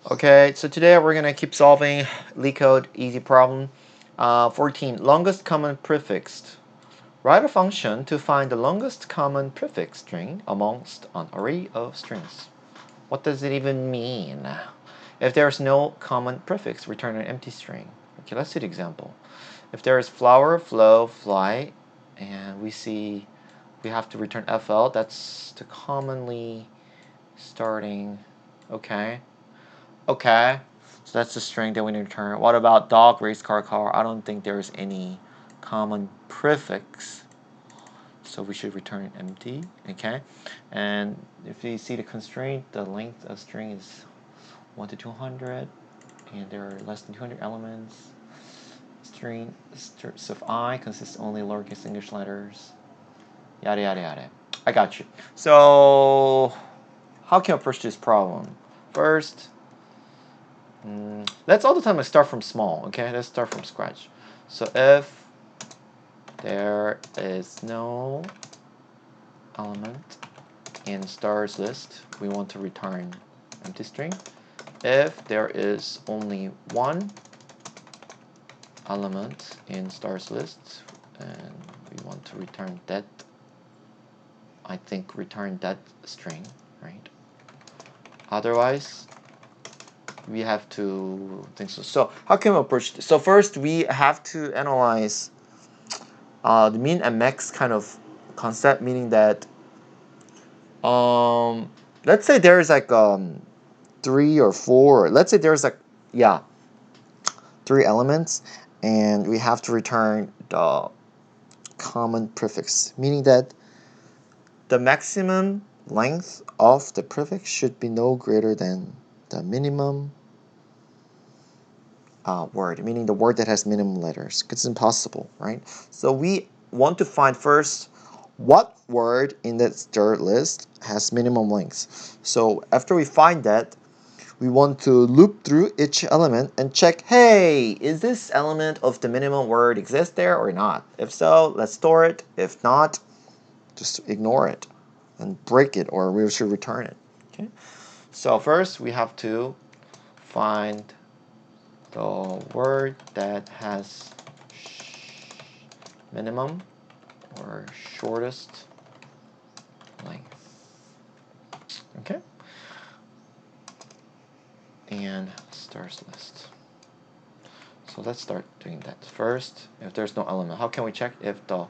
Okay, so today we're gonna keep solving Leetcode easy problem. 14, longest common prefix. Write a function to find the longest common prefix string amongst an array of strings. What does it even mean? If there's no common prefix, return an empty string. Okay, let's see the example. If there is flower, flow, fly, and we have to return FL, that's the commonly starting. Okay. Okay, so that's the string that we need to return. What about dog, race car, car? I don't think there's any common prefix, so we should return empty. Okay, and if you see the constraint, the length of string is 1 to 200, and there are less than 200 elements. String of I consists only lowercase English letters. Yada yada yada. I got you. So how can I approach this problem? First, let's all the time start from small, okay? Let's start from scratch. So if there is no element in stars list, we want to return empty string. If there is only one element in stars list, and we want to return that, I think return that string, right? Otherwise, we have to think so. So how can we approach this? So first we have to analyze the min and max kind of concept, meaning that let's say there's like 3 or 4. Let's say there's like 3 elements, and we have to return the common prefix, meaning that the maximum length of the prefix should be no greater than the minimum word, meaning the word that has minimum letters. It's impossible, right? So we want to find first what word in that star list has minimum length. So after we find that, we want to loop through each element and check, hey, is this element of the minimum word exist there or not? If so, let's store it. If not, just ignore it and break it, or we should return it. Okay. So first we have to find the word that has minimum or shortest length. Okay. And stars list. So let's start doing that. First, if there's no element, how can we check if the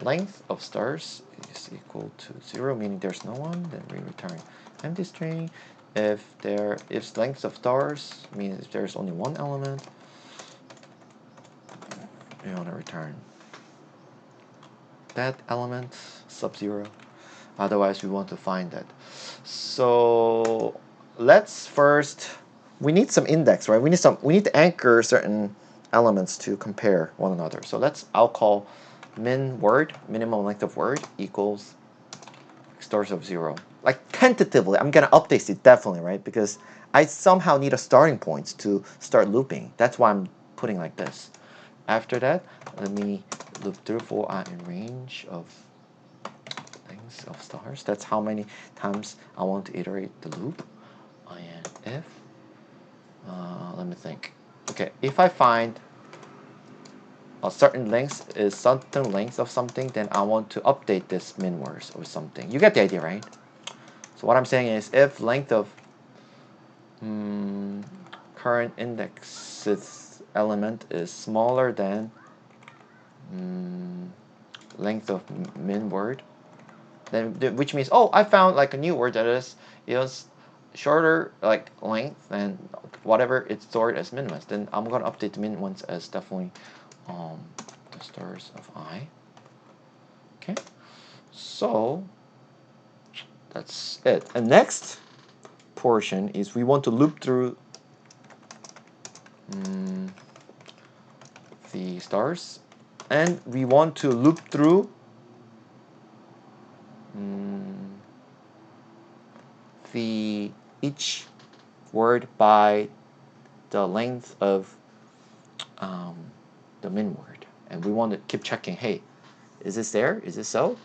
length of stars is equal to 0, meaning there's no one, then we return empty string. If length of stars means if there's only one element, we want to return that element sub-0. Otherwise, we want to find that. So let's first, we need some index, right? We need to anchor certain elements to compare one another. So I'll call min word, minimum length of word, equals stars of 0. Like tentatively, I'm gonna update it definitely, right? Because I somehow need a starting point to start looping. That's why I'm putting like this. After that, let me loop through for in range of lengths of stars. That's how many times I want to iterate the loop. And if let me think. Okay, if I find a certain length is certain length of something, then I want to update this min words or something. You get the idea, right? So what I'm saying is, if length of current index's element is smaller than length of min word, then which means, oh, I found like a new word that is shorter like length than whatever it's stored as min ones, then I'm gonna update the min ones as definitely the stars of I. Okay, so that's it. And next portion is we want to loop through the stars, and we want to loop through each word by the length of the min word, and we want to keep checking, hey, is this there? Is this so?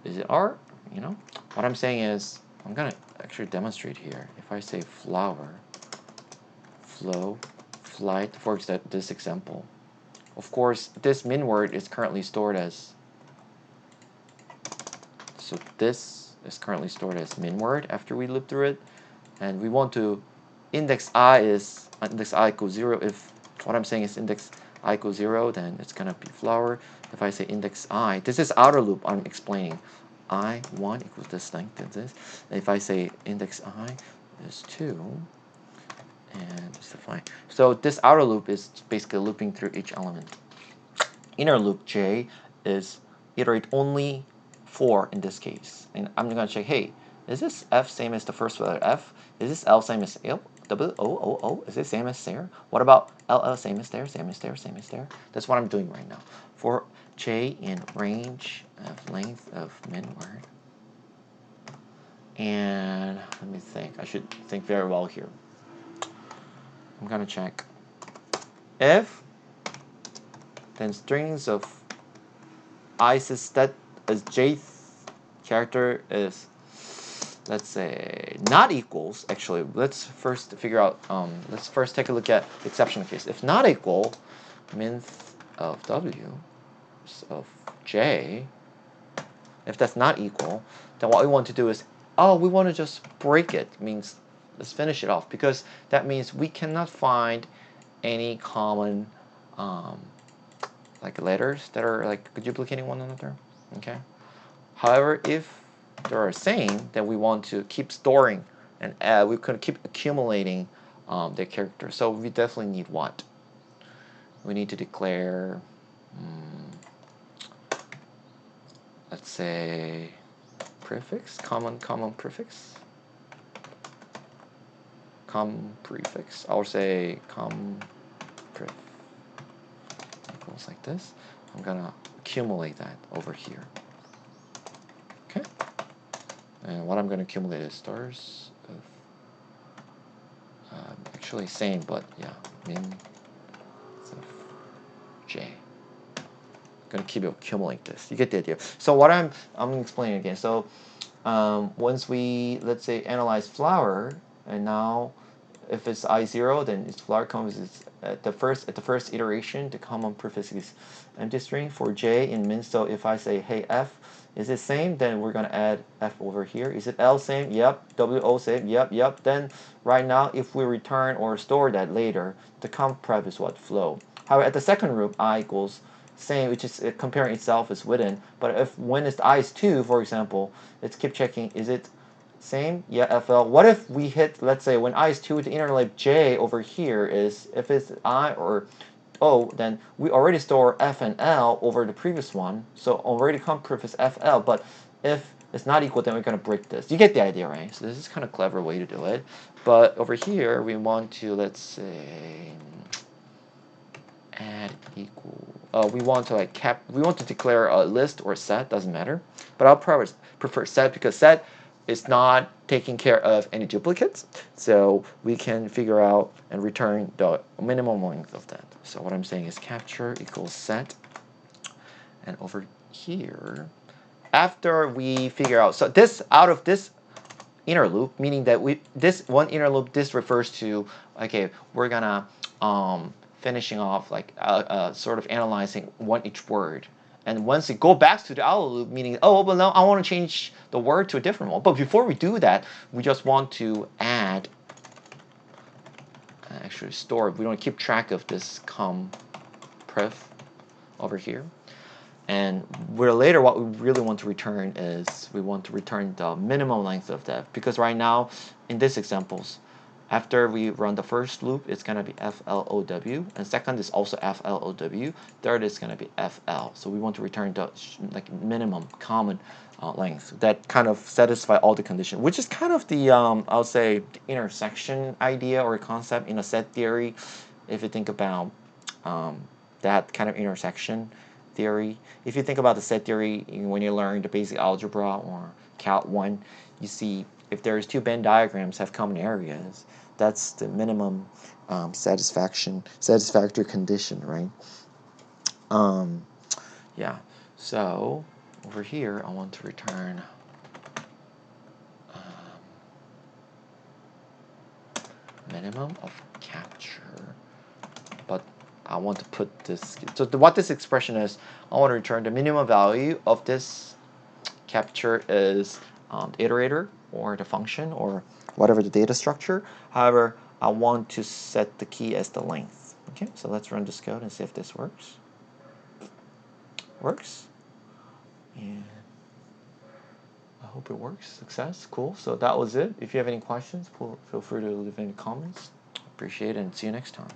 Is it R? You know, what I'm saying is, I'm gonna actually demonstrate here. If I say flower, flow, flight, for this example. Of course, this min word is currently stored as, so this is currently stored as min word after we loop through it. And we want to, index I equals 0. If what I'm saying is index I equals 0, then it's going to be flower. If I say index I, this is outer loop I'm explaining. I1 equals this length and this. And if I say index I is 2, and just define. So this outer loop is basically looping through each element. Inner loop J is iterate only for in this case. And I'm going to check, hey, is this F same as the first letter F? Is this L same as L? W, O, O, O? Is it same as there? What about L, same as there, same as there, same as there? That's what I'm doing right now. For J in range of length of min word. And let me think. I should think very well here. I'm going to check. If then strings of i's that as jth character is, let's say, not equals. Actually, let's first figure out, let's first take a look at the exceptional case. If not equal, minth of w of j, if that's not equal, then what we want to do is, we want to just break it. Means let's finish it off, because that means we cannot find any common like letters that are like duplicating one another. Okay. However, if they are same, then we want to keep storing, and we could keep accumulating their characters. So we definitely need what? We need to declare, let's say, prefix, common prefix. Common prefix. I'll say pref equals like this. I'm gonna accumulate that over here. Okay. And what I'm gonna accumulate is stars of actually same, but yeah, min of j. Gonna keep accumulating this. You get the idea. So what I'm explaining again. So once we, let's say, analyze flower, and now if it's I0, then its flower comes at the first iteration. The common prefix is empty string for j in min. So if I say, hey, F is it same, then we're gonna add F over here. Is it L same? Yep. W O same? Yep. Then right now, if we return or store that later, the common pref is what? Flow. However, at the second loop, I equals same, which is comparing itself is within. But if when it's I is 2, for example, let's keep checking, is it same? Yeah, FL. What if we hit, let's say, when I is 2, the inner loop J over here is, if it's I or O, then we already store F and L over the previous one. So already common prefix FL. But if it's not equal, then we're going to break this. You get the idea, right? So this is kind of a clever way to do it. But over here, we want to, let's say, add equal. We want to we want to declare a list or a set, doesn't matter. But I'll probably prefer set, because set is not taking care of any duplicates. So we can figure out and return the minimum length of that. So what I'm saying is capture equals set. And over here, after we figure out, so this out of this inner loop, meaning that this one inner loop, this refers to, okay, we're gonna finishing off like sort of analyzing each word. And once it go back to the outer loop, meaning, but now I want to change the word to a different one. But before we do that, we just want to add, actually store, we want to keep track of this pref over here. And where later what we really want to return is, we want to return the minimum length of that. Because right now, in these examples, after we run the first loop, it's going to be FLOW, and second is also FLOW. Third is going to be FL. So we want to return the minimum common length that kind of satisfy all the conditions, which is kind of the I'll say the intersection idea or concept in a set theory. If you think about that kind of intersection theory, if you think about the set theory when you learn the basic algebra or Calc 1, you see if there's two Venn diagrams have common areas, that's the minimum satisfactory condition, right? Yeah. So over here, I want to return minimum of capture. But I want to put this, so what this expression is, I want to return the minimum value of this capture is the iterator or the function or whatever the data structure. However, I want to set the key as the length. Okay, so let's run this code and see if this works. Works. And I hope it works. Success. Cool. So that was it. If you have any questions, feel free to leave any comments. Appreciate it and see you next time.